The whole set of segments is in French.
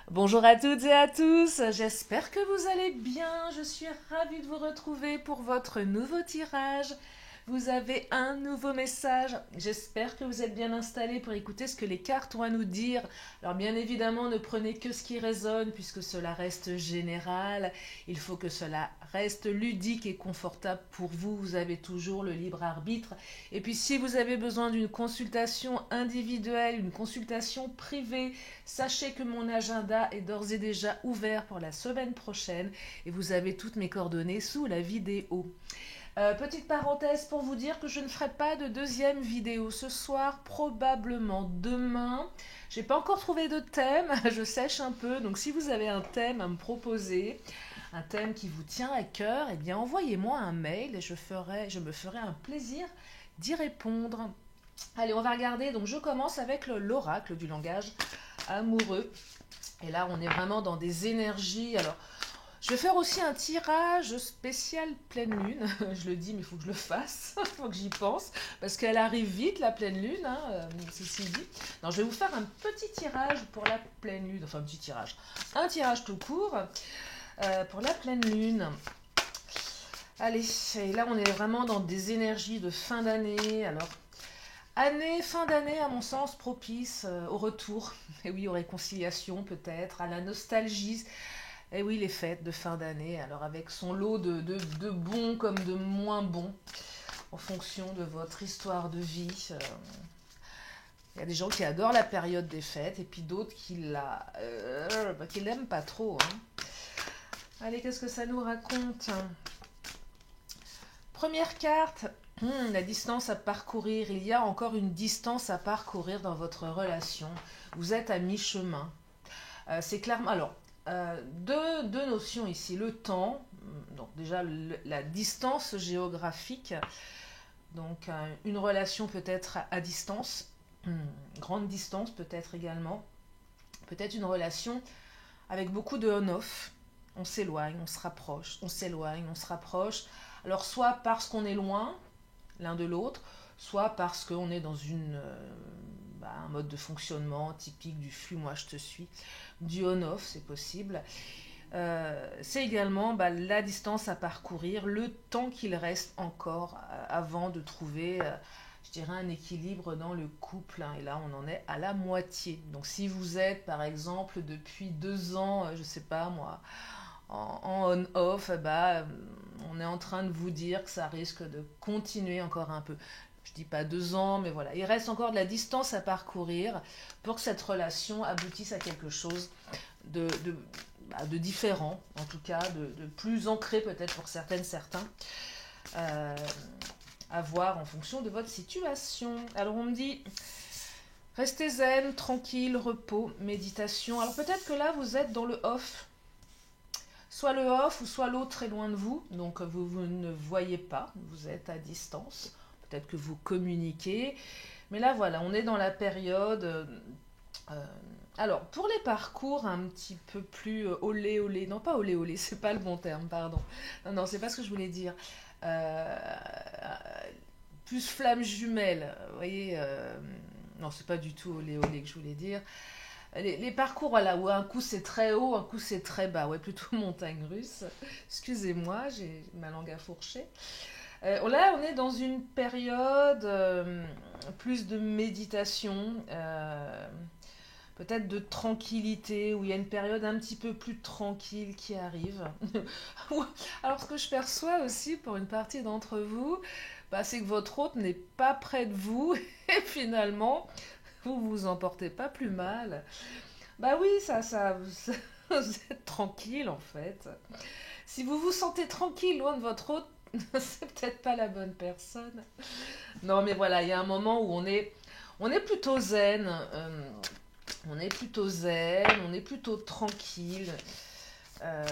Bonjour à toutes et à tous, j'espère que vous allez bien. Je suis ravie de vous retrouver pour votre nouveau tirage. Vous avez un nouveau message. J'espère que vous êtes bien installés pour écouter ce que les cartes ont à nous dire. Alors bien évidemment, ne prenez que ce qui résonne puisque cela reste général. Il faut que cela reste ludique et confortable pour vous. Vous avez toujours le libre arbitre. Et puis si vous avez besoin d'une consultation individuelle, une consultation privée, sachez que mon agenda est d'ores et déjà ouvert pour la semaine prochaine et vous avez toutes mes coordonnées sous la vidéo. Petite parenthèse pour vous dire que je ne ferai pas de deuxième vidéo ce soir, probablement demain. J'ai pas encore trouvé de thème, je sèche un peu, donc si vous avez un thème à me proposer, un thème qui vous tient à cœur, eh bien envoyez-moi un mail et je me ferai un plaisir d'y répondre. Allez, on va regarder, donc je commence avec l'oracle du langage amoureux. Et là, on est vraiment dans des énergies. Alors, je vais faire aussi un tirage spécial pleine lune. Je le dis, mais il faut que je le fasse. Il faut que j'y pense. Parce qu'elle arrive vite, la pleine lune, hein, ceci dit. Non, je vais vous faire un petit tirage pour la pleine lune. Enfin, un petit tirage. Un tirage tout court pour la pleine lune. Allez, et là, on est vraiment dans des énergies de fin d'année. Alors, fin d'année, à mon sens, propice au retour. Et oui, aux réconciliations peut-être, à la nostalgie. Et oui, les fêtes de fin d'année, alors avec son lot de bons comme de moins bons, en fonction de votre histoire de vie. Il y a des gens qui adorent la période des fêtes et puis d'autres qui l'aiment pas trop, hein. Allez, qu'est-ce que ça nous raconte? Première carte, la distance à parcourir. Il y a encore une distance à parcourir dans votre relation. Vous êtes à mi-chemin. C'est clairement... Alors, deux notions ici. Le temps, donc déjà la distance géographique. Donc, une relation peut être à distance. Grande distance peut-être également. Peut-être une relation avec beaucoup de on-off. On s'éloigne, on se rapproche, on s'éloigne, on se rapproche. Alors soit parce qu'on est loin l'un de l'autre, soit parce qu'on est dans un mode de fonctionnement typique du flux moi je te suis, du on-off, c'est possible. C'est également la distance à parcourir, le temps qu'il reste encore avant de trouver, je dirais, un équilibre dans le couple, hein. Et là, on en est à la moitié. Donc, si vous êtes, par exemple, depuis 2 ans, je sais pas moi, en on-off, on est en train de vous dire que ça risque de continuer encore un peu. Je dis pas 2 ans, mais voilà, il reste encore de la distance à parcourir pour que cette relation aboutisse à quelque chose de, de, de différent, en tout cas, de plus ancré peut-être pour certaines, certains, euh, à voir en fonction de votre situation. Alors on me dit, restez zen, tranquille, repos, méditation. Alors peut-être que là, vous êtes dans le off, soit le off ou soit l'autre est loin de vous, donc vous ne voyez pas, vous êtes à distance. Peut-être que vous communiquez, mais là voilà, on est dans la période. Alors, pour les parcours un petit peu plus olé olé, non pas olé olé, c'est pas le bon terme, pardon. Non, non, c'est pas ce que je voulais dire. Euh, Plus flamme jumelle, vous voyez. Non, c'est pas du tout olé olé que je voulais dire. Les parcours, voilà, où un coup c'est très haut, un coup c'est très bas, ouais, plutôt montagne russe. Excusez-moi, j'ai ma langue à fourcher. Là, on est dans une période plus de méditation, peut-être de tranquillité, où il y a une période un petit peu plus tranquille qui arrive. Alors, ce que je perçois aussi pour une partie d'entre vous, c'est que votre hôte n'est pas près de vous et finalement, vous vous en portez pas plus mal. Bah oui, vous êtes tranquille en fait. Si vous vous sentez tranquille loin de votre hôte, c'est peut-être pas la bonne personne. Non, mais voilà, il y a un moment où on est plutôt zen. On est plutôt tranquille. Euh,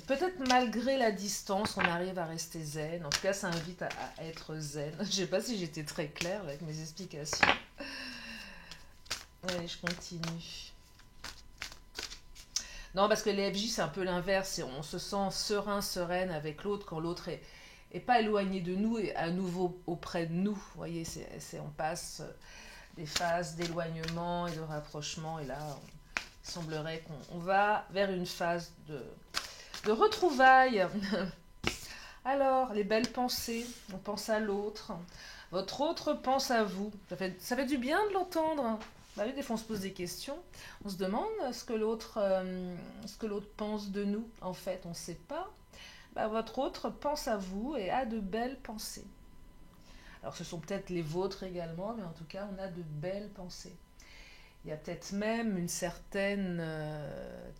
Peut-être malgré la distance, on arrive à rester zen. En tout cas, ça invite à être zen. Je sais pas si j'étais très claire avec mes explications. Allez, je continue. Non, parce que les FJ, c'est un peu l'inverse. On se sent serein, sereine avec l'autre quand l'autre est pas éloigné de nous et à nouveau auprès de nous. Vous voyez, on passe des phases d'éloignement et de rapprochement. Et là, Il semblerait qu'on va vers une phase de retrouvailles. Alors, les belles pensées, on pense à l'autre. Votre autre pense à vous. Ça fait du bien de l'entendre. Bah oui, des fois on se pose des questions. On se demande ce que l'autre pense de nous. En fait, on ne sait pas. Bah, votre autre pense à vous et a de belles pensées. Alors ce sont peut-être les vôtres également, mais en tout cas, on a de belles pensées. Il y a peut-être même une certaine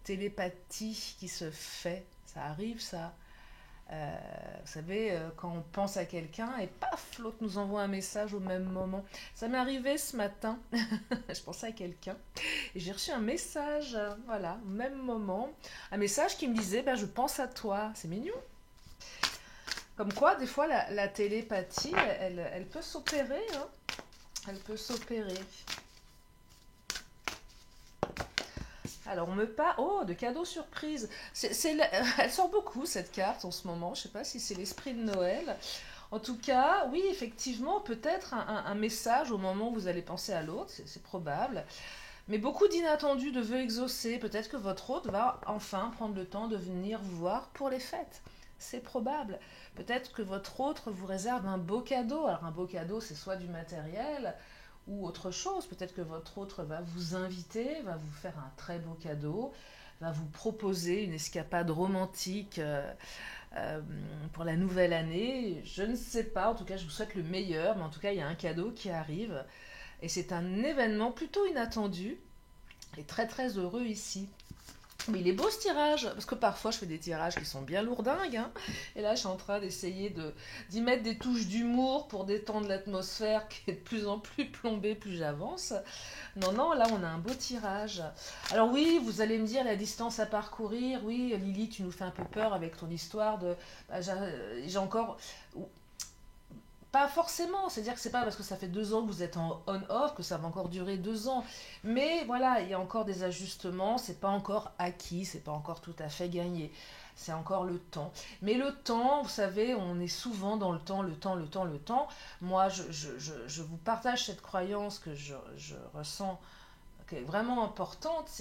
télépathie qui se fait. Ça arrive, ça. Vous savez, quand on pense à quelqu'un et paf, l'autre nous envoie un message au même moment. Ça m'est arrivé ce matin. Je pensais à quelqu'un et j'ai reçu un message, voilà, au même moment. Un message qui me disait, je pense à toi. C'est mignon. Comme quoi, des fois, la télépathie, elle peut s'opérer. Hein. Elle peut s'opérer. Alors, on me parle... Oh, de cadeaux surprises. Elle sort beaucoup, cette carte, en ce moment. Je ne sais pas si c'est l'esprit de Noël. En tout cas, oui, effectivement, peut-être un message au moment où vous allez penser à l'autre. C'est probable. Mais beaucoup d'inattendus, de vœux exaucés. Peut-être que votre hôte va enfin prendre le temps de venir vous voir pour les fêtes. C'est probable. Peut-être que votre hôte vous réserve un beau cadeau. Alors, un beau cadeau, c'est soit du matériel... ou autre chose, peut-être que votre autre va vous inviter, va vous faire un très beau cadeau, va vous proposer une escapade romantique pour la nouvelle année. Je ne sais pas, en tout cas je vous souhaite le meilleur, mais en tout cas il y a un cadeau qui arrive et c'est un événement plutôt inattendu et très très heureux ici. Mais il est beau ce tirage, parce que parfois je fais des tirages qui sont bien lourdingues, hein. Et là je suis en train d'essayer d'y mettre des touches d'humour pour détendre l'atmosphère qui est de plus en plus plombée plus j'avance. Non, non, là on a un beau tirage. Alors oui, vous allez me dire la distance à parcourir, oui Lily tu nous fais un peu peur avec ton histoire de... j'ai encore... Pas forcément, c'est-à-dire que c'est pas parce que ça fait 2 ans que vous êtes en on-off que ça va encore durer 2 ans. Mais voilà, il y a encore des ajustements, c'est pas encore acquis, c'est pas encore tout à fait gagné. C'est encore le temps. Mais le temps, vous savez, on est souvent dans le temps, le temps, le temps, le temps. Moi, je vous partage cette croyance que je ressens, qui est vraiment importante.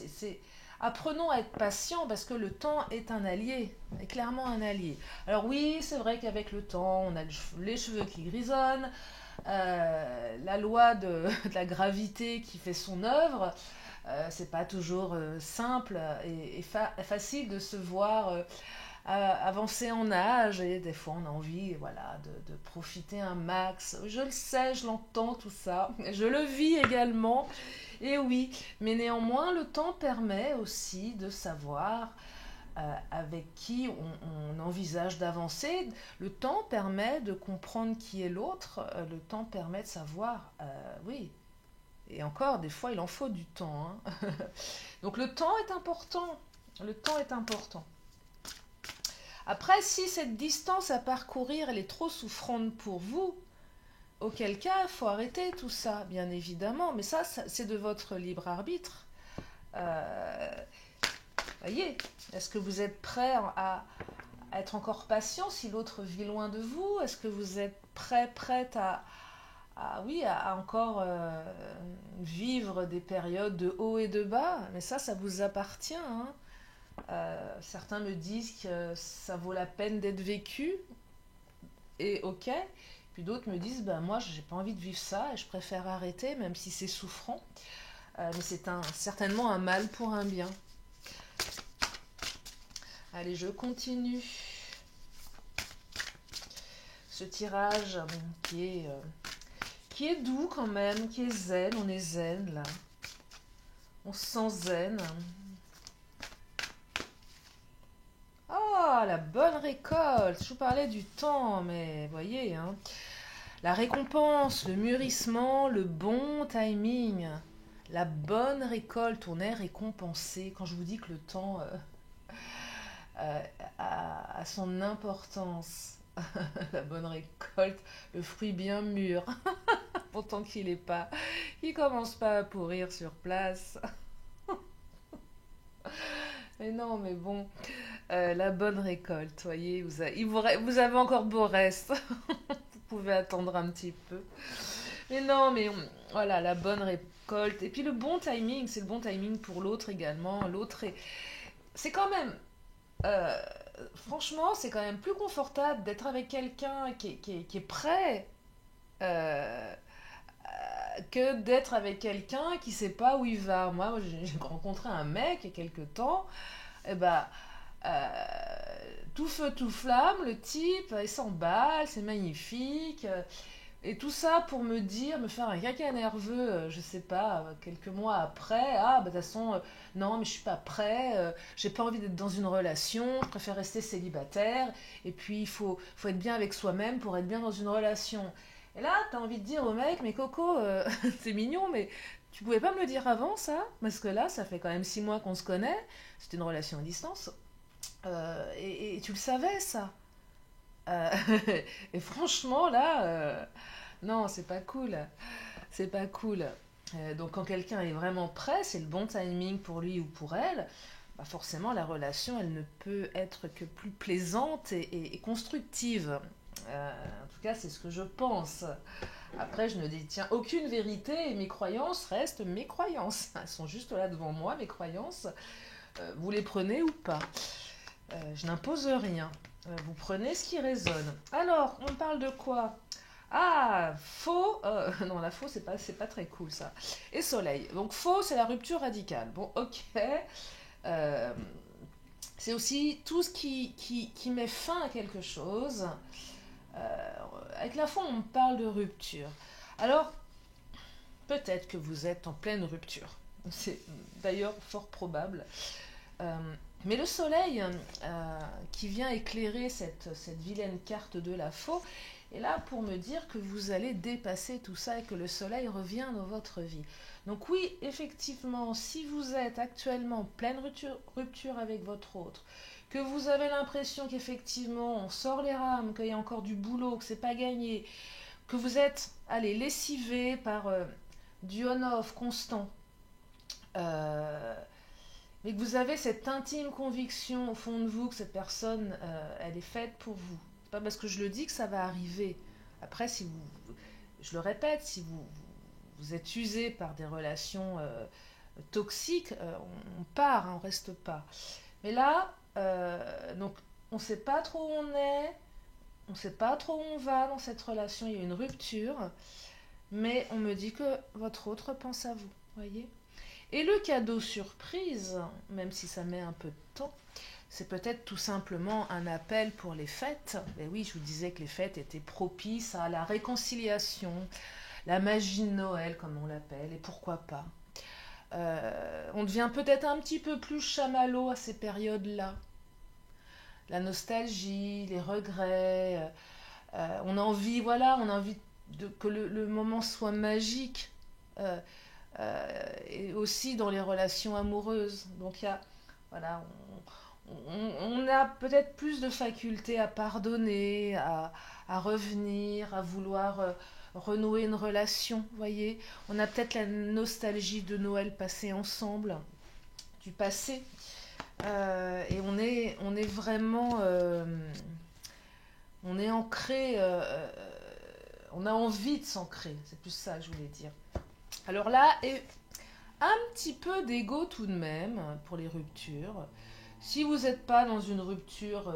Apprenons à être patients parce que le temps est un allié, est clairement un allié. Alors oui, c'est vrai qu'avec le temps, on a les cheveux qui grisonnent, la loi de la gravité qui fait son œuvre. C'est pas toujours simple et facile de se voir avancer en âge et des fois on a envie voilà, de profiter un max. Je le sais, je l'entends tout ça, je le vis également. Et oui, mais néanmoins, le temps permet aussi de savoir avec qui on envisage d'avancer. Le temps permet de comprendre qui est l'autre. Le temps permet de savoir, oui. Et encore, des fois, il en faut du temps. Hein. Donc le temps est important. Le temps est important. Après, si cette distance à parcourir, elle est trop souffrante pour vous, auquel cas, il faut arrêter tout ça, bien évidemment. Mais ça c'est de votre libre arbitre. Voyez, est-ce que vous êtes prêt à être encore patient si l'autre vit loin de vous? Est-ce que vous êtes prête oui, à encore vivre des périodes de haut et de bas? Mais ça vous appartient. Hein. Certains me disent que ça vaut la peine d'être vécu. Et ok. Puis d'autres me disent, moi, j'ai pas envie de vivre ça et je préfère arrêter, même si c'est souffrant. Mais c'est certainement un mal pour un bien. Allez, je continue. Ce tirage qui est doux quand même, qui est zen. On est zen, là. On se sent zen. Oh, la bonne récolte. Je vous parlais du temps, mais voyez, hein. La récompense, le mûrissement, le bon timing, la bonne récolte, on est récompensé. Quand je vous dis que le temps a son importance, la bonne récolte, le fruit bien mûr, pourtant il commence pas à pourrir sur place. Mais non, mais bon, la bonne récolte, voyez, vous avez encore beau reste. Vous pouvez attendre un petit peu. Mais non, mais voilà, la bonne récolte. Et puis le bon timing, c'est le bon timing pour l'autre également. L'autre est... C'est quand même... euh, franchement, c'est quand même plus confortable d'être avec quelqu'un qui est prêt euh, que d'être avec quelqu'un qui sait pas où il va. Moi, j'ai rencontré un mec il y a quelques temps, et ben, euh, tout feu, tout flamme, le type, il s'emballe, c'est magnifique. Et tout ça pour me dire, me faire un caca nerveux, je sais pas, quelques mois après, ah, bah, de toute façon, non, mais je suis pas prêt, j'ai pas envie d'être dans une relation, je préfère rester célibataire, et puis faut être bien avec soi-même pour être bien dans une relation. Et là, t'as envie de dire au mec, mais Coco, c'est mignon, mais tu pouvais pas me le dire avant, ça? Parce que là, ça fait quand même 6 mois qu'on se connaît, c'était une relation à distance, et tu le savais, ça. Euh, et franchement, là, non, c'est pas cool. C'est pas cool. Donc, quand quelqu'un est vraiment prêt, c'est le bon timing pour lui ou pour elle. Bah forcément, la relation, elle ne peut être que plus plaisante et constructive. En tout cas, c'est ce que je pense. Après, je ne détiens aucune vérité et mes croyances restent mes croyances. Elles sont juste là devant moi, mes croyances. Vous les prenez ou pas. Je n'impose rien. Vous prenez ce qui résonne. Alors, on parle de quoi? Ah, faux. Non, la faux, c'est pas très cool ça. Et soleil. Donc, faux, c'est la rupture radicale. Bon, ok. Euh, c'est aussi tout ce qui met fin à quelque chose. Euh, avec la faux, on parle de rupture. Alors, peut-être que vous êtes en pleine rupture. C'est d'ailleurs fort probable. Euh, mais le soleil qui vient éclairer cette vilaine carte de la faux est là pour me dire que vous allez dépasser tout ça et que le soleil revient dans votre vie. Donc oui, effectivement, si vous êtes actuellement en pleine rupture avec votre autre, que vous avez l'impression qu'effectivement on sort les rames, qu'il y a encore du boulot, que c'est pas gagné, que vous êtes, allez, lessivé par du on-off constant, euh, mais que vous avez cette intime conviction au fond de vous que cette personne, elle est faite pour vous. C'est pas parce que je le dis que ça va arriver. Après, si vous, je le répète, si vous êtes usé par des relations toxiques, on part, hein, on reste pas. Mais là, donc, on ne sait pas trop où on est, on ne sait pas trop où on va dans cette relation. Il y a une rupture, mais on me dit que votre autre pense à vous, voyez. Et le cadeau surprise, même si ça met un peu de temps, c'est peut-être tout simplement un appel pour les fêtes. Et oui, je vous disais que les fêtes étaient propices à la réconciliation, la magie de Noël, comme on l'appelle, et pourquoi pas. On devient peut-être un petit peu plus chamallow à ces périodes-là. La nostalgie, les regrets, on a envie, voilà, on a envie que le moment soit magique. Euh, et aussi dans les relations amoureuses. Donc il y a, voilà, on a peut-être plus de faculté à pardonner, à revenir, à vouloir renouer une relation, vous voyez. On a peut-être la nostalgie de Noël passé ensemble, du passé. Et on est vraiment... on est ancré... on a envie de s'ancrer, c'est plus ça que je voulais dire. Alors là, et un petit peu d'ego tout de même pour les ruptures. Si vous n'êtes pas dans une rupture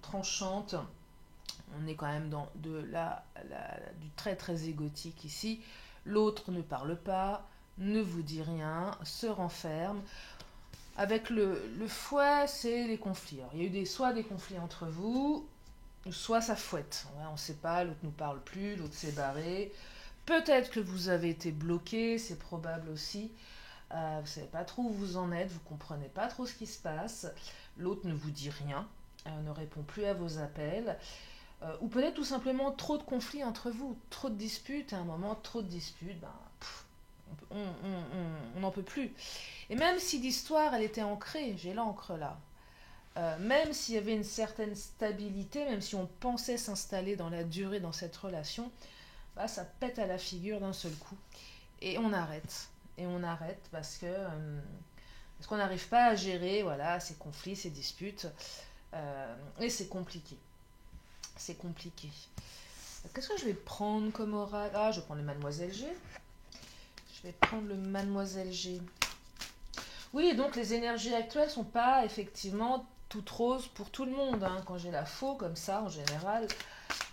tranchante, on est quand même dans du très très égotique ici. L'autre ne parle pas, ne vous dit rien, se renferme. Avec le fouet, c'est les conflits. Alors, il y a eu soit des conflits entre vous, soit ça fouette. Ouais, on ne sait pas, l'autre ne nous parle plus, l'autre s'est barré. Peut-être que vous avez été bloqué, c'est probable aussi. Vous ne savez pas trop où vous en êtes, vous ne comprenez pas trop ce qui se passe. L'autre ne vous dit rien, ne répond plus à vos appels. Ou peut-être tout simplement trop de conflits entre vous, trop de disputes. À un moment, trop de disputes, ben, on n'en peut plus. Et même si l'histoire, elle était ancrée, j'ai l'encre là, même s'il y avait une certaine stabilité, même si on pensait s'installer dans la durée dans cette relation, bah, ça pète à la figure d'un seul coup. Et on arrête. Et on arrête parce qu'on n'arrive pas à gérer voilà, ces conflits, ces disputes. Et c'est compliqué. C'est compliqué. Qu'est-ce que je vais prendre comme oracle? Ah, je vais prendre les Mademoiselle G. Je vais prendre le Mademoiselle G. Oui, donc les énergies actuelles sont pas effectivement toutes roses pour tout le monde. Hein. Quand j'ai la faux comme ça, en général,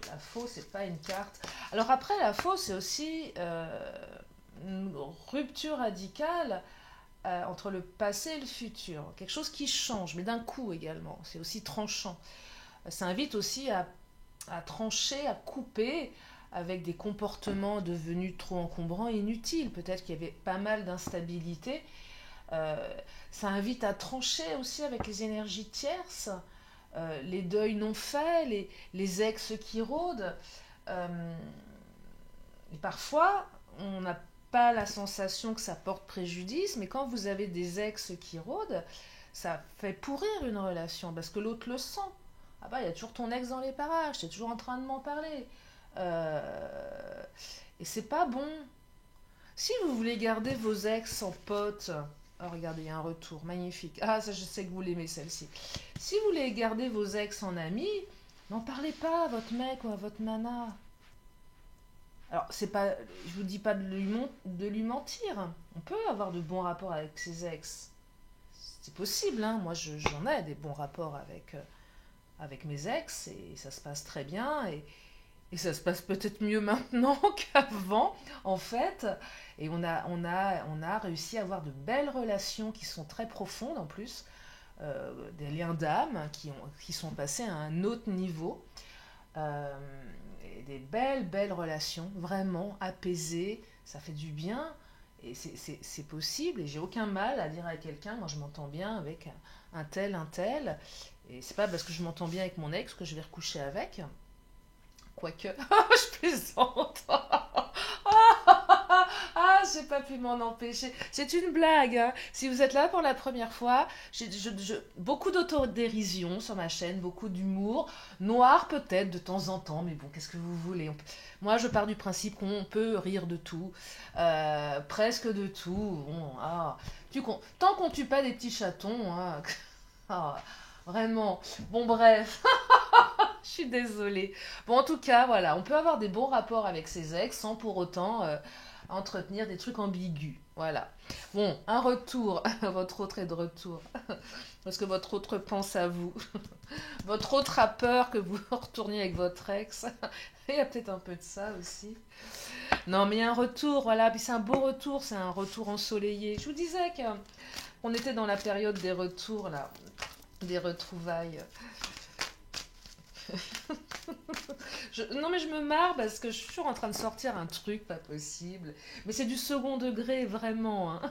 la faux, c'est pas une carte. Alors après, la faux, c'est aussi une rupture radicale entre le passé et le futur. Quelque chose qui change, mais d'un coup également. C'est aussi tranchant. Ça invite aussi à trancher, à couper avec des comportements devenus trop encombrants et inutiles. Peut-être qu'il y avait pas mal d'instabilité. Euh, Ça invite à trancher aussi avec les énergies tierces, les deuils non faits, les ex qui rôdent. Euh, et parfois, on n'a pas la sensation que ça porte préjudice, mais quand vous avez des ex qui rôdent, ça fait pourrir une relation parce que l'autre le sent. Ah bah, il y a toujours ton ex dans les parages, t'es toujours en train de m'en parler. Euh, et c'est pas bon. Si vous voulez garder vos ex en potes, oh regardez, il y a un retour, magnifique. Ah, ça, je sais que vous l'aimez celle-ci. Si vous voulez garder vos ex en amis, n'en parlez pas à votre mec ou à votre nana. Alors, c'est pas, je vous dis pas de lui mentir. On peut avoir de bons rapports avec ses ex. C'est possible, hein. Moi, j'en ai des bons rapports avec mes ex et ça se passe très bien. Et ça se passe peut-être mieux maintenant qu'avant, en fait. Et on a réussi à avoir de belles relations qui sont très profondes en plus. Des liens d'âme qui sont passés à un autre niveau. Euh, et des belles relations, vraiment apaisées. Ça fait du bien. Et c'est possible. Et j'ai aucun mal à dire à quelqu'un, moi je m'entends bien avec un tel, un tel. Et c'est pas parce que je m'entends bien avec mon ex que je vais recoucher avec. Quoique, je plaisante. Ah, j'ai pas pu m'en empêcher. C'est une blague. Hein. Si vous êtes là pour la première fois, beaucoup d'autodérision sur ma chaîne, beaucoup d'humour. Noir peut-être de temps en temps, mais bon, qu'est-ce que vous voulez Moi, je pars du principe qu'on peut rire de tout. Presque de tout. Bon, tant qu'on tue pas des petits chatons. Hein. Ah, vraiment. Bon, bref. Je suis désolée. Bon, en tout cas, voilà, on peut avoir des bons rapports avec ses ex sans pour autant entretenir des trucs ambigus. Voilà. Bon, un retour. Votre autre est de retour. Parce que votre autre pense à vous. Votre autre a peur que vous retourniez avec votre ex. Il y a peut-être un peu de ça aussi. Non, mais il y a un retour, voilà. Puis c'est un beau retour, c'est un retour ensoleillé. Je vous disais qu'on était dans la période des retours, là. Des retrouvailles. Non mais je me marre parce que je suis toujours en train de sortir un truc pas possible. Mais c'est du second degré, vraiment. Hein.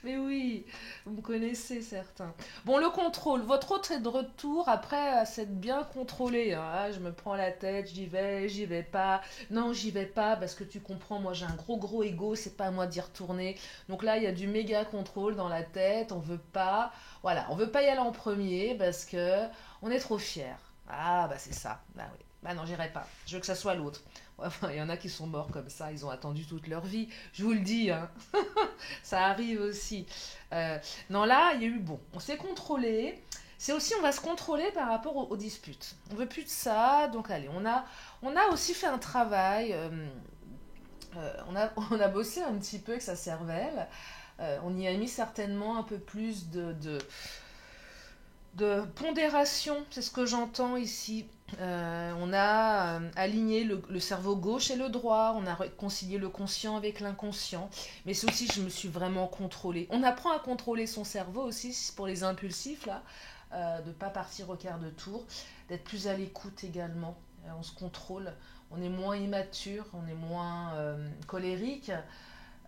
Mais oui, vous me connaissez certains. Bon, le contrôle. Votre autre est de retour après s'être bien contrôlé. Hein. Ah, je me prends la tête, j'y vais pas. Non, j'y vais pas parce que tu comprends, moi j'ai un gros ego, c'est pas à moi d'y retourner. Donc là, il y a du méga contrôle dans la tête, on veut pas. Voilà, on veut pas y aller en premier parce que on est trop fiers. Ah, bah c'est ça. Bah oui. Bah non, j'irai pas. Je veux que ça soit l'autre. Enfin, il y en a qui sont morts comme ça, ils ont attendu toute leur vie. Je vous le dis, hein. Ça arrive aussi. Euh, non, là, il y a eu bon. On s'est contrôlé. C'est aussi, on va se contrôler par rapport aux disputes. On veut plus de ça, donc allez, on a aussi fait un travail. On a bossé un petit peu avec sa cervelle. On y a mis certainement un peu plus de pondération, c'est ce que j'entends ici. On a aligné le cerveau gauche et le droit, on a réconcilié le conscient avec l'inconscient. Mais c'est aussi, je me suis vraiment contrôlée. On apprend à contrôler son cerveau aussi pour les impulsifs, là, de ne pas partir au quart de tour, d'être plus à l'écoute également. On se contrôle, on est moins immature, on est moins colérique.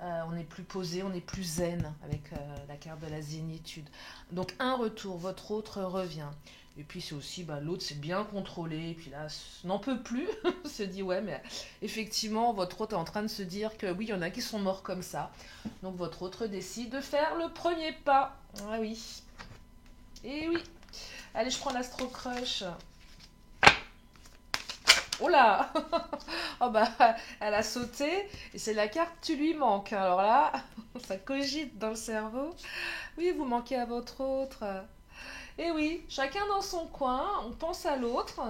On est plus posé, on est plus zen avec la carte de la zénitude. Donc un retour, votre autre revient. Et puis c'est aussi, bah, l'autre c'est bien contrôlé, et puis là, n'en peut plus, se dit ouais, mais effectivement, votre autre est en train de se dire que oui, il y en a qui sont morts comme ça. Donc votre autre décide de faire le premier pas. Ah oui. Et oui. Allez, je prends l'Astro Crush. Oh là. Oh bah, elle a sauté et c'est la carte tu lui manques. Alors là, ça cogite dans le cerveau. Oui, vous manquez à votre autre. Et oui, chacun dans son coin, on pense à l'autre,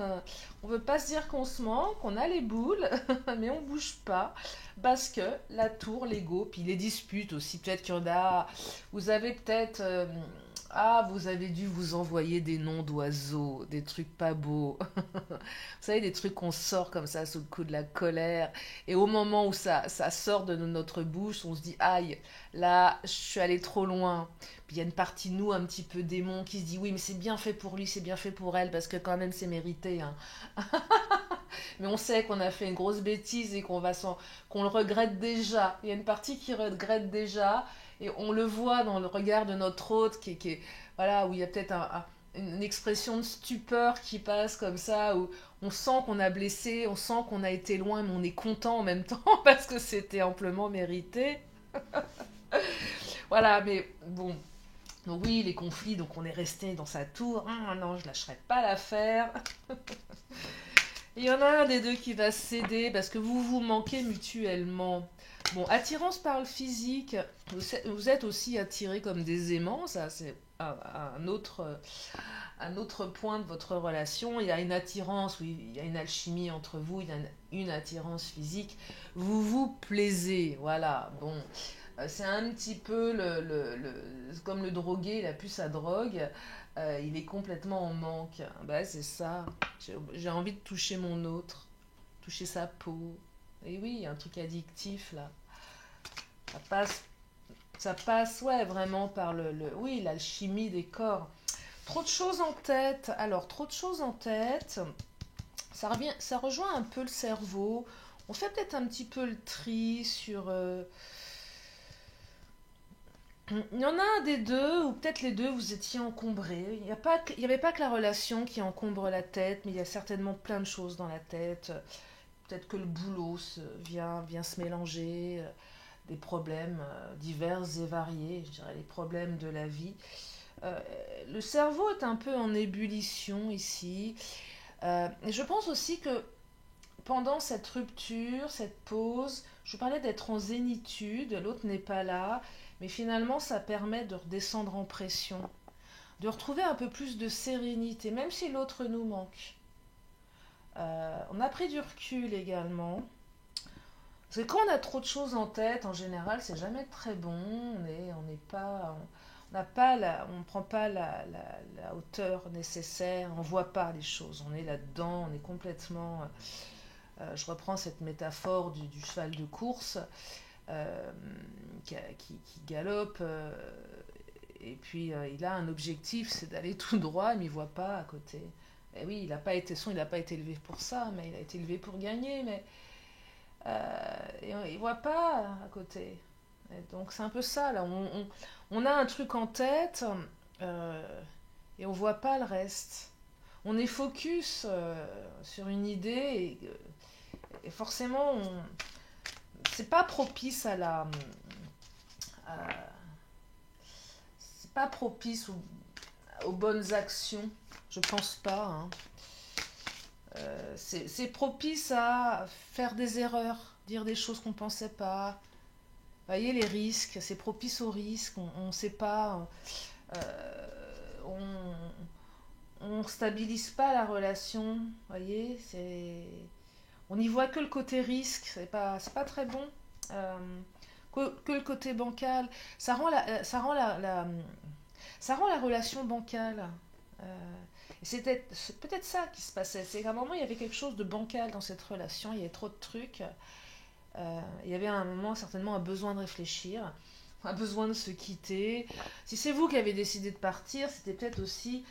on veut pas se dire qu'on se manque, qu'on a les boules, mais on bouge pas, parce que la tour, l'ego, puis les disputes aussi, peut-être qu'il y en a, vous avez peut-être, vous avez dû vous envoyer des noms d'oiseaux, des trucs pas beaux, vous savez, des trucs qu'on sort comme ça sous le coup de la colère, et au moment où ça sort de notre bouche, on se dit, aïe, là, je suis allé trop loin. Puis il y a une partie de nous, un petit peu démon, qui se dit oui, mais c'est bien fait pour lui, c'est bien fait pour elle, parce que quand même c'est mérité. Hein. Mais on sait qu'on a fait une grosse bêtise et qu'on le regrette déjà. Il y a une partie qui regrette déjà, et on le voit dans le regard de notre hôte, voilà, où il y a peut-être une expression de stupeur qui passe comme ça, où on sent qu'on a blessé, on sent qu'on a été loin, mais on est content en même temps, parce que c'était amplement mérité. Voilà, mais bon, donc oui, les conflits, donc on est resté dans sa tour. Ah, non, je lâcherai pas l'affaire. Il y en a un des deux qui va céder parce que vous vous manquez mutuellement. Bon, attirance par le physique, vous êtes aussi attirés comme des aimants, ça c'est un autre point de votre relation. Il y a une attirance, oui, il y a une alchimie entre vous, il y a une attirance physique. Vous vous plaisez, voilà. Bon, c'est un petit peu comme le drogué, il a plus sa drogue, il est complètement en manque. Bah, c'est ça. J'ai envie de toucher mon autre, toucher sa peau. Et oui, il y a un truc addictif là. Ça passe, ça passe ouais, vraiment par oui, l'alchimie des corps. Trop de choses en tête. Alors, trop de choses en tête. Ça rejoint un peu le cerveau. On fait peut-être un petit peu le tri sur. Il y en a un des deux, ou peut-être les deux, vous étiez encombrés. Il n'y avait pas que la relation qui encombre la tête, mais il y a certainement plein de choses dans la tête. Peut-être que le boulot vient se mélanger, des problèmes divers et variés, je dirais les problèmes de la vie. Euh, le cerveau est un peu en ébullition ici. Et je pense aussi que pendant cette rupture, cette pause, je vous parlais d'être en zénitude, l'autre n'est pas là, mais finalement ça permet de redescendre en pression, de retrouver un peu plus de sérénité, même si l'autre nous manque. On a pris du recul également. Parce que quand on a trop de choses en tête, en général, c'est jamais très bon. On n'est pas, on n'a pas on prend pas la hauteur nécessaire. On voit pas les choses. On est là-dedans. On est complètement. Je reprends cette métaphore du cheval de course qui galope. Et puis il a un objectif, c'est d'aller tout droit, mais il voit pas à côté. Et oui, il n'a pas été élevé pour ça, mais il a été élevé pour gagner. Mais et il voit pas à côté. Et donc c'est un peu ça là. On a un truc en tête et on voit pas le reste. On est focus sur une idée et forcément c'est pas propice c'est pas propice aux bonnes actions. Je pense pas. Hein. C'est propice à faire des erreurs, dire des choses qu'on ne pensait pas. Vous voyez, les risques, c'est propice aux risques, on ne sait pas, on stabilise pas la relation, vous voyez, on n'y voit que le côté risque, c'est pas très bon. Que le côté bancal, ça rend la relation bancale. C'est peut-être ça qui se passait. C'est qu'à un moment, il y avait quelque chose de bancal dans cette relation. Il y avait trop de trucs. Il y avait à un moment certainement un besoin de réfléchir, un besoin de se quitter. Si c'est vous qui avez décidé de partir, c'était peut-être aussi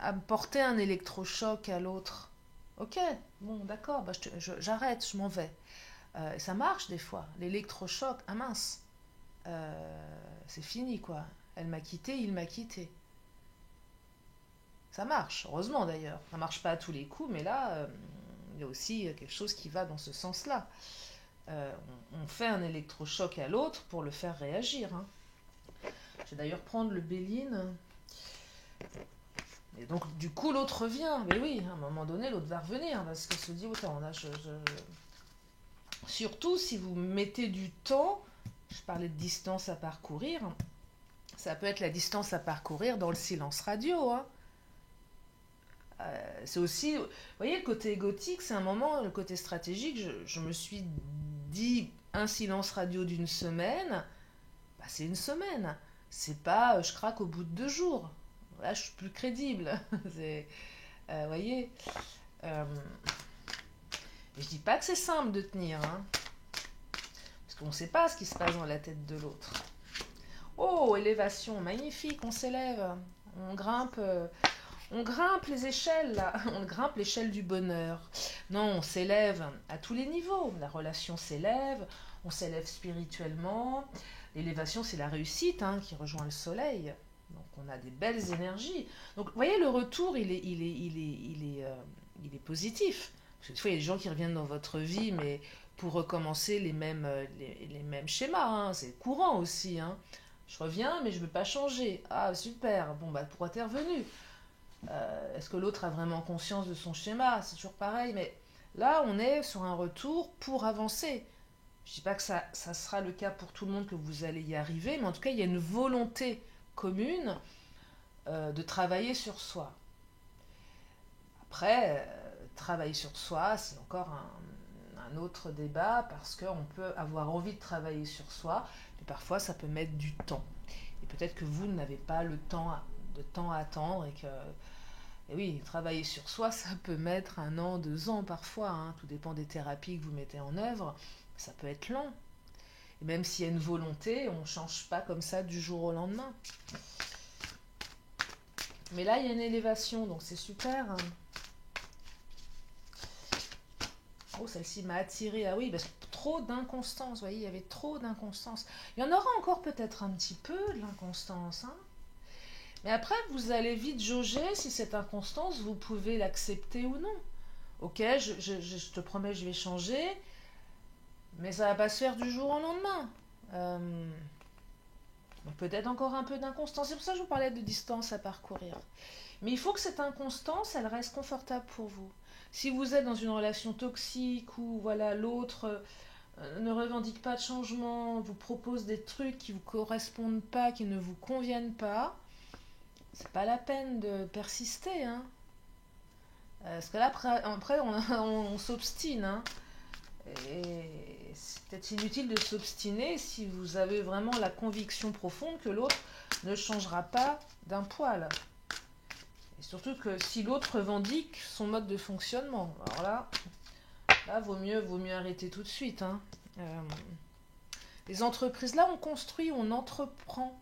apporter un électrochoc à l'autre. Ok, bon, d'accord, bah, j'arrête, je m'en vais. Ça marche des fois. L'électrochoc, ah mince, c'est fini quoi. Elle m'a quitté, il m'a quitté. Ça marche, heureusement d'ailleurs. Ça marche pas à tous les coups, mais là, il y a aussi quelque chose qui va dans ce sens-là. On fait un électrochoc à l'autre pour le faire réagir. Hein. Je vais d'ailleurs prendre le Béline. Et donc, du coup, l'autre revient. Mais oui, à un moment donné, l'autre va revenir. Parce qu'elle se dit, autant, là, surtout si vous mettez du temps, je parlais de distance à parcourir, Ça peut être la distance à parcourir dans le silence radio, hein. C'est aussi, vous voyez, le côté égotique, c'est un moment, le côté stratégique, je me suis dit un silence radio d'une semaine, bah, c'est une semaine. C'est pas je craque au bout de 2 jours. Là, je suis plus crédible. C'est, vous voyez, euh, je dis pas que c'est simple de tenir, hein, parce qu'on ne sait pas ce qui se passe dans la tête de l'autre. Oh, élévation, magnifique, on s'élève, on grimpe. On grimpe les échelles, là. On grimpe l'échelle du bonheur. Non, on s'élève à tous les niveaux. La relation s'élève, on s'élève spirituellement. L'élévation, c'est la réussite, hein, qui rejoint le soleil. Donc on a des belles énergies. Donc vous voyez, le retour, il est positif. Parce que des fois, il y a des gens qui reviennent dans votre vie, mais pour recommencer les mêmes schémas, hein. C'est courant aussi, hein. Je reviens, mais je ne veux pas changer. Ah, super. Bon, bah, pourquoi t'es revenu? Est-ce que l'autre a vraiment conscience de son schéma? C'est toujours pareil, mais là, on est sur un retour pour avancer. Je ne dis pas que ça sera le cas pour tout le monde, que vous allez y arriver, mais en tout cas, il y a une volonté commune de travailler sur soi. Après, travailler sur soi, c'est encore un autre débat, parce qu'on peut avoir envie de travailler sur soi, mais parfois, ça peut mettre du temps. Et peut-être que vous n'avez pas de temps à attendre, et oui, travailler sur soi, ça peut mettre 1 an, 2 ans parfois, hein. Tout dépend des thérapies que vous mettez en œuvre. Ça peut être long. Et même s'il y a une volonté, on ne change pas comme ça du jour au lendemain. Mais là, il y a une élévation, donc c'est super, hein. Oh, celle-ci m'a attirée. Ah oui, parce que trop d'inconstance, vous voyez, il y avait trop d'inconstance. Il y en aura encore peut-être un petit peu de l'inconstance, hein. Mais après, vous allez vite jauger si cette inconstance, vous pouvez l'accepter ou non. Ok, je te promets, je vais changer, mais ça va pas se faire du jour au lendemain. Euh, Peut-être encore un peu d'inconstance. C'est pour ça que je vous parlais de distance à parcourir. Mais il faut que cette inconstance, elle reste confortable pour vous. Si vous êtes dans une relation toxique où voilà l'autre ne revendique pas de changement, vous propose des trucs qui ne vous correspondent pas, qui ne vous conviennent pas, c'est pas la peine de persister, hein. Parce que là, après on s'obstine, hein. Et c'est peut-être inutile de s'obstiner si vous avez vraiment la conviction profonde que l'autre ne changera pas d'un poil. Et surtout que si l'autre revendique son mode de fonctionnement. Alors là vaut mieux arrêter tout de suite, hein. Les entreprises, là, on construit, on entreprend.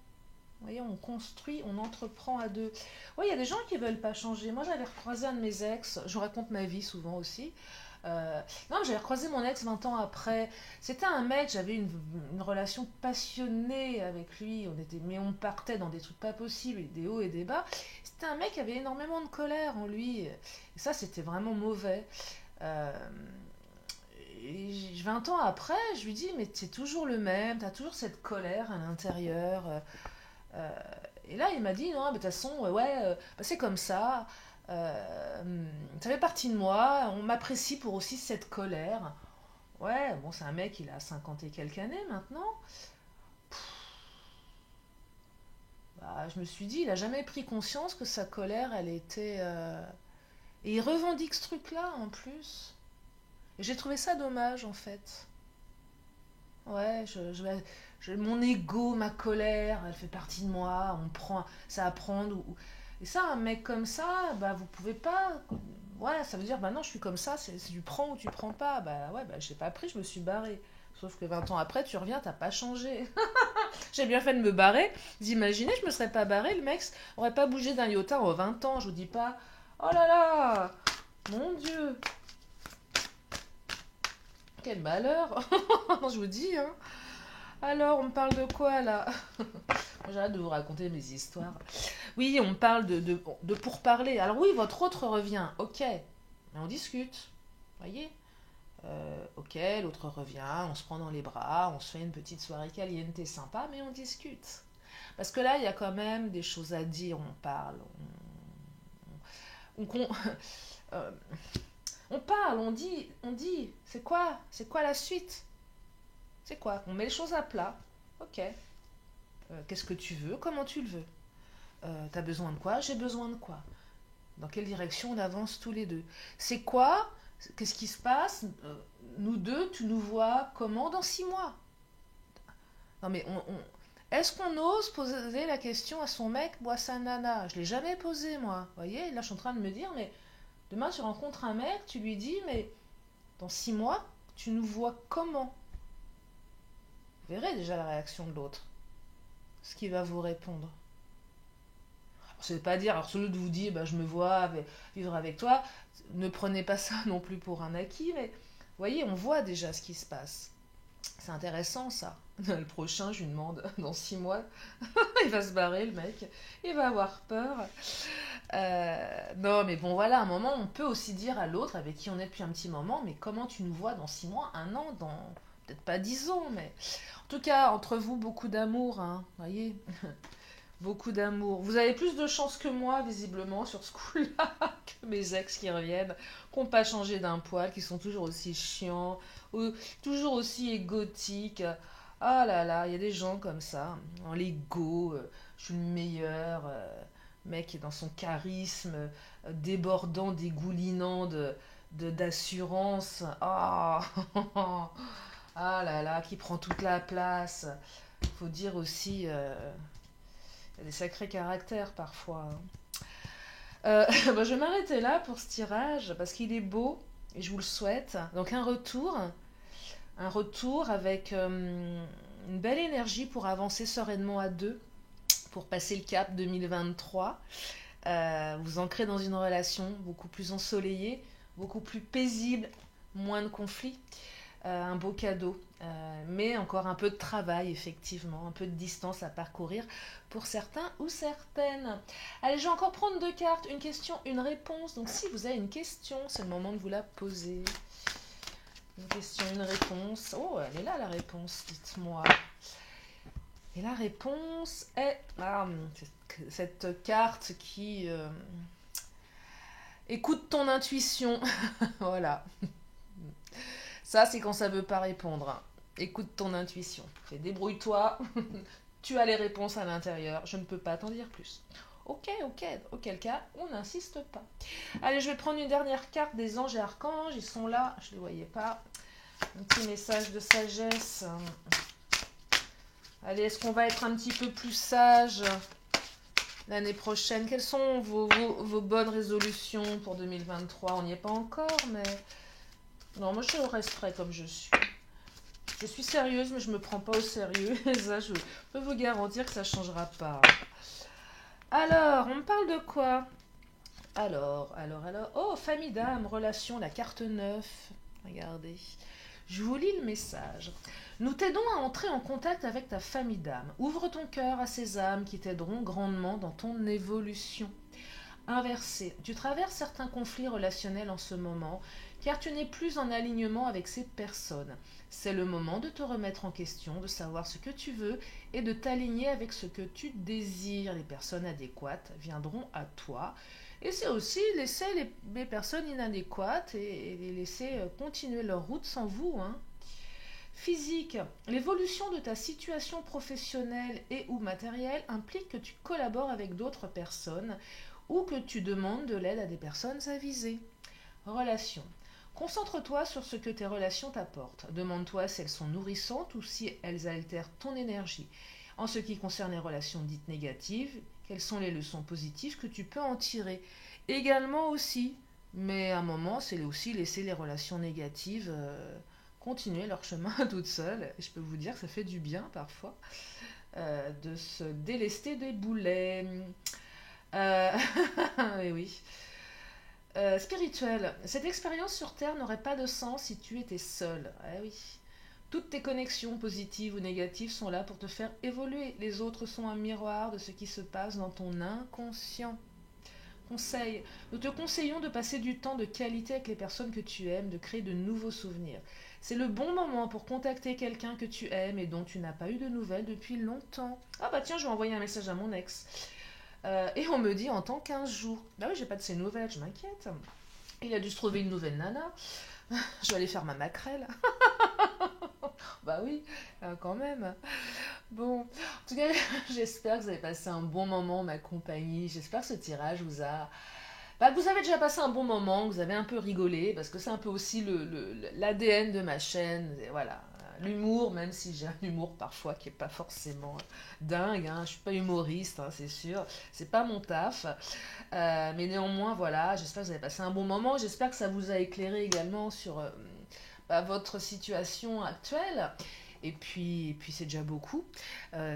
Vous voyez, on construit, on entreprend à deux. Oui, il y a des gens qui ne veulent pas changer. Moi, j'avais recroisé un de mes ex, je vous raconte ma vie souvent aussi. Non, j'avais recroisé mon ex 20 ans après. C'était un mec, j'avais une relation passionnée avec lui. Mais on partait dans des trucs pas possibles, des hauts et des bas. C'était un mec qui avait énormément de colère en lui. Et ça, c'était vraiment mauvais. Euh, et 20 ans après, je lui dis, mais t'es toujours le même, t'as toujours cette colère à l'intérieur. Euh, et là, il m'a dit, non, mais de toute façon, bah, c'est comme ça. Ça fait partie de moi. On m'apprécie pour aussi cette colère. Ouais, bon, c'est un mec, il a 50 et quelques années maintenant. Bah, je me suis dit, il a jamais pris conscience que sa colère, elle était... Et il revendique ce truc-là, en plus. Et j'ai trouvé ça dommage, en fait. Ouais, mon ego, ma colère, elle fait partie de moi, on prend, ça à prendre. Et ça, un mec comme ça, bah vous pouvez pas. Ouais, ça veut dire, bah non, je suis comme ça, c'est tu prends ou tu prends pas. Bah ouais, bah j'ai pas pris, je me suis barré. Sauf que 20 ans après, tu reviens, t'as pas changé. J'ai bien fait de me barrer. Vous imaginez, je me serais pas barré, le mec aurait pas bougé d'un iota en 20 ans, je vous dis pas. Oh là là, mon Dieu, quel malheur. Je vous dis, hein. Alors, on parle de quoi là? J'arrête de vous raconter mes histoires. Oui, on parle de pourparler. Alors oui, votre autre revient, ok, mais on discute, voyez. Ok, l'autre revient, on se prend dans les bras, on se fait une petite soirée caliente sympa, mais on discute. Parce que là, il y a quand même des choses à dire, on parle, on, euh, on parle, on dit, c'est quoi la suite? C'est quoi? On met les choses à plat, ok. Qu'est-ce que tu veux? Comment tu le veux? T'as besoin de quoi? J'ai besoin de quoi? Dans quelle direction on avance tous les deux? C'est quoi? Qu'est-ce qui se passe? Nous deux, tu nous vois comment dans 6 mois? Non mais est-ce qu'on ose poser la question à son mec ou à sa nana? Je l'ai jamais posé moi. Vous voyez, là je suis en train de me dire, mais demain tu rencontres un mec, tu lui dis, mais dans 6 mois, tu nous vois comment? Vous verrez déjà la réaction de l'autre, ce qu'il va vous répondre. Ça ne veut pas dire, alors celui de vous dire, bah, je me vois vivre avec toi, ne prenez pas ça non plus pour un acquis, mais vous voyez, on voit déjà ce qui se passe. C'est intéressant ça. Le prochain, je lui demande, dans 6 mois, il va se barrer le mec, il va avoir peur. Non, mais bon, voilà, à un moment, on peut aussi dire à l'autre, avec qui on est depuis un petit moment, mais comment tu nous vois dans 6 mois, un an, dans peut-être pas 10 ans, mais en tout cas, entre vous, beaucoup d'amour, hein, voyez, beaucoup d'amour. Vous avez plus de chance que moi, visiblement, sur ce coup-là, que mes ex qui reviennent, qui n'ont pas changé d'un poil, qui sont toujours aussi chiants, ou toujours aussi égotiques. Ah là là, il y a des gens comme ça, en l'ego, je suis le meilleur, mec dans son charisme, débordant, dégoulinant d'assurance. Ah, ah là là, qui prend toute la place. Faut dire aussi, il y a des sacrés caractères parfois, hein. Bah, je vais m'arrêter là pour ce tirage parce qu'il est beau et je vous le souhaite. Donc un retour avec une belle énergie pour avancer sereinement à deux, pour passer le cap 2023. Vous ancrez dans une relation beaucoup plus ensoleillée, beaucoup plus paisible, moins de conflits. Un beau cadeau, mais encore un peu de travail, effectivement, un peu de distance à parcourir pour certains ou certaines. Allez, je vais encore prendre 2 cartes, une question, une réponse. Donc si vous avez une question, c'est le moment de vous la poser. Une question, une réponse. Oh, elle est là la réponse, dites-moi. Et la réponse est cette carte qui écoute ton intuition. Voilà. Ça, c'est quand ça veut pas répondre. Écoute ton intuition. Fais débrouille-toi. Tu as les réponses à l'intérieur. Je ne peux pas t'en dire plus. Ok. Auquel cas, on n'insiste pas. Allez, je vais prendre une dernière carte des anges et archanges. Ils sont là. Je ne les voyais pas. Un petit message de sagesse. Allez, est-ce qu'on va être un petit peu plus sage l'année prochaine? Quelles sont vos bonnes résolutions pour 2023? On n'y est pas encore, mais... Non, moi je resterai comme je suis. Je suis sérieuse, mais je me prends pas au sérieux. Et ça, je peux vous garantir que ça changera pas. Alors, on me parle de quoi? Alors. Oh, famille d'âme, relation, la carte 9. Regardez. Je vous lis le message. Nous t'aidons à entrer en contact avec ta famille d'âme. Ouvre ton cœur à ces âmes qui t'aideront grandement dans ton évolution. Inversé, tu traverses certains conflits relationnels en ce moment, car tu n'es plus en alignement avec ces personnes. C'est le moment de te remettre en question, de savoir ce que tu veux et de t'aligner avec ce que tu désires. Les personnes adéquates viendront à toi. Et c'est aussi laisser les personnes inadéquates et les laisser continuer leur route sans vous, hein. Physique, l'évolution de ta situation professionnelle et ou matérielle implique que tu collabores avec d'autres personnes ou que tu demandes de l'aide à des personnes avisées. Relations. Concentre-toi sur ce que tes relations t'apportent. Demande-toi si elles sont nourrissantes ou si elles altèrent ton énergie. En ce qui concerne les relations dites négatives, quelles sont les leçons positives que tu peux en tirer? Également aussi, mais à un moment, c'est aussi laisser les relations négatives continuer leur chemin toutes seules. Et je peux vous dire que ça fait du bien parfois de se délester des boulets. Et oui. Spirituel. Cette expérience sur Terre n'aurait pas de sens si tu étais seul. Eh oui. Toutes tes connexions positives ou négatives sont là pour te faire évoluer. Les autres sont un miroir de ce qui se passe dans ton inconscient. Conseil. Nous te conseillons de passer du temps de qualité avec les personnes que tu aimes, de créer de nouveaux souvenirs. C'est le bon moment pour contacter quelqu'un que tu aimes et dont tu n'as pas eu de nouvelles depuis longtemps. Ah bah tiens, je vais envoyer un message à mon ex. Et on me dit en temps 15 jours. Bah oui, j'ai pas de ses nouvelles, je m'inquiète. Il a dû se trouver une nouvelle nana. Je vais aller faire ma maquerelle. Bah oui, quand même. Bon, en tout cas, j'espère que vous avez passé un bon moment, ma compagnie. J'espère que ce tirage vous a... Bah, que vous avez déjà passé un bon moment, que vous avez un peu rigolé, parce que c'est un peu aussi l'ADN de ma chaîne. Et voilà, l'humour, même si j'ai un humour parfois qui est pas forcément dingue, hein. Je suis pas humoriste, hein, c'est sûr. C'est pas mon taf. Mais néanmoins, voilà, j'espère que vous avez passé un bon moment. J'espère que ça vous a éclairé également sur votre situation actuelle. Et puis c'est déjà beaucoup,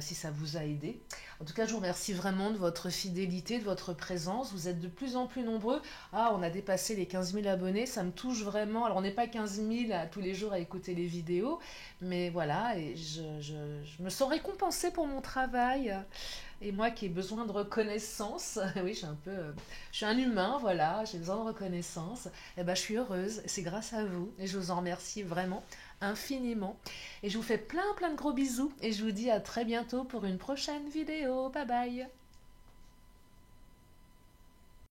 si ça vous a aidé. En tout cas, je vous remercie vraiment de votre fidélité, de votre présence. Vous êtes de plus en plus nombreux. Ah, on a dépassé les 15 000 abonnés, ça me touche vraiment. Alors, on n'est pas 15 000 tous les jours à écouter les vidéos, mais voilà, et je me sens récompensée pour mon travail. Et moi qui ai besoin de reconnaissance, oui, je suis un humain, voilà, j'ai besoin de reconnaissance. Et ben, je suis heureuse, c'est grâce à vous, et je vous en remercie vraiment infiniment. Et je vous fais plein plein de gros bisous, et je vous dis à très bientôt pour une prochaine vidéo. Bye bye.